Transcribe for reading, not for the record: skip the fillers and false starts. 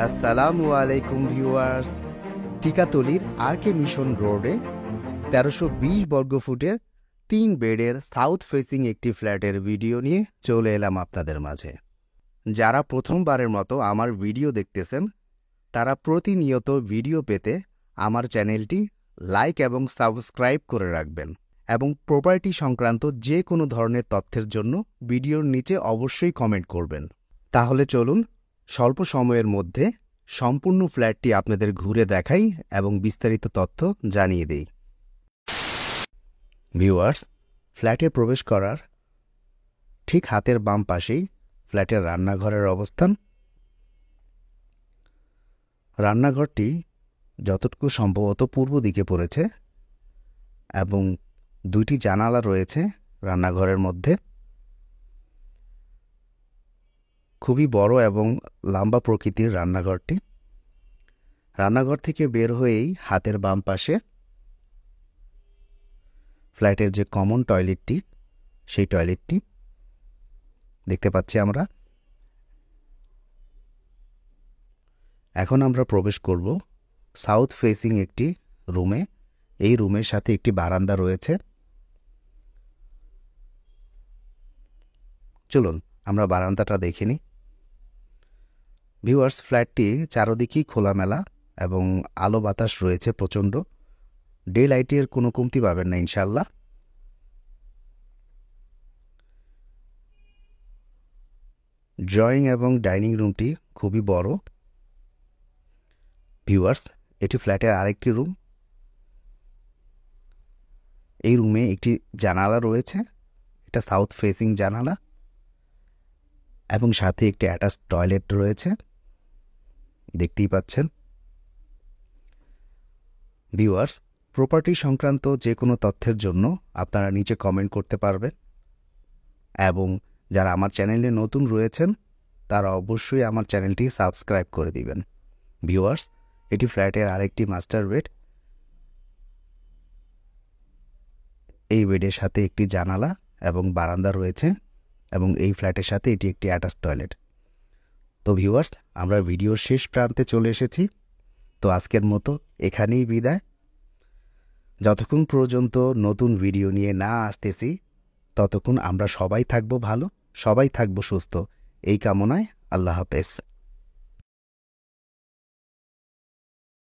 আসসালামু আলাইকুম viewers. টিকাতলির আরকে mission রোডে ১৩২০ বর্গফুটের ৩ বেডের সাউথ ফেসিং একটি ফ্ল্যাটের ভিডিও নিয়ে চলে এলাম আপনাদের মাঝে। যারা প্রথমবারের মতো আমার ভিডিও দেখতেছেন তারা প্রতিনিয়ত ভিডিও পেতে আমার চ্যানেলটি লাইক এবং সাবস্ক্রাইব করে রাখবেন এবং প্রপার্টি সংক্রান্ত যে কোনো ধরনের তথ্যের জন্য ভিডিওর নিচে অবশ্যই কমেন্ট করবেন। তাহলে চলুন স্বল্প সময়ের মধ্যে সম্পূর্ণ ফ্ল্যাটটি আপনাদের ঘুরে দেখাই এবং বিস্তারিত তথ্য জানিয়ে দেই। ভিউয়ার্স, ফ্ল্যাটে প্রবেশ করার ঠিক হাতের বাম পাশেই ফ্ল্যাটের রান্নাঘরের অবস্থান। রান্নাঘরটি যতটুকু সম্ভবত পূর্ব দিকে পড়েছে এবং 2টি জানালা রয়েছে রান্নাঘরের মধ্যে। খুবই বড় এবং লম্বা প্রকৃতির রান্নাঘরটি। রান্নাঘর থেকে বের হয়েই হাতের বাম পাশে ফ্ল্যাটের যে কমন টয়লেটটি, সেই টয়লেটটি দেখতে পাচ্ছি আমরা। এখন আমরা প্রবেশ করব সাউথ ফেসিং একটি রুমে। এই রুমের সাথে একটি বারান্দা রয়েছে। চলুন আমরা বারান্দাটা দেখে নিই। ভিউয়ার্স, ফ্ল্যাটটি চারদিকেই খোলামেলা এবং আলো বাতাস রয়েছে প্রচণ্ড। ডে লাইটের কোনো কমতি পাবেন না ইনশাল্লাহ। ড্রয়িং এবং ডাইনিং রুমটি খুবই বড়। ভিউয়ার্স, এটি ফ্ল্যাটের আরেকটি রুম। এই রুমে একটি জানালা রয়েছে, এটা সাউথ ফেসিং জানালা এবং সাথে একটি অ্যাটাচ টয়লেট রয়েছে, দেখতেই পাচ্ছেন। ভিউয়ার্স, প্রপার্টি সংক্রান্ত যে কোনো তথ্যের জন্য আপনারা নিচে কমেন্ট করতে পারবেন এবং যারা আমার চ্যানেলে নতুন রয়েছেন তারা অবশ্যই আমার চ্যানেলটি সাবস্ক্রাইব করে দিবেন। ভিউয়ার্স, এটি ফ্ল্যাটের আরেকটি মাস্টার বেড। এই বেডের সাথে একটি জানালা এবং বারান্দা রয়েছে এবং এই ফ্ল্যাটের সাথে এটি একটি অ্যাটাচ টয়লেট। তো ভিউয়ার্স, আমরা ভিডিওর শেষ প্রান্তে চলে এসেছি। তো আজকের মতো এখানেই বিদায়। যতক্ষণ পর্যন্ত নতুন ভিডিও নিয়ে না আসতেছি ততক্ষণ আমরা সবাই থাকবো ভালো, সবাই থাকবো সুস্থ, এই কামনায় আল্লাহ হাফেজ।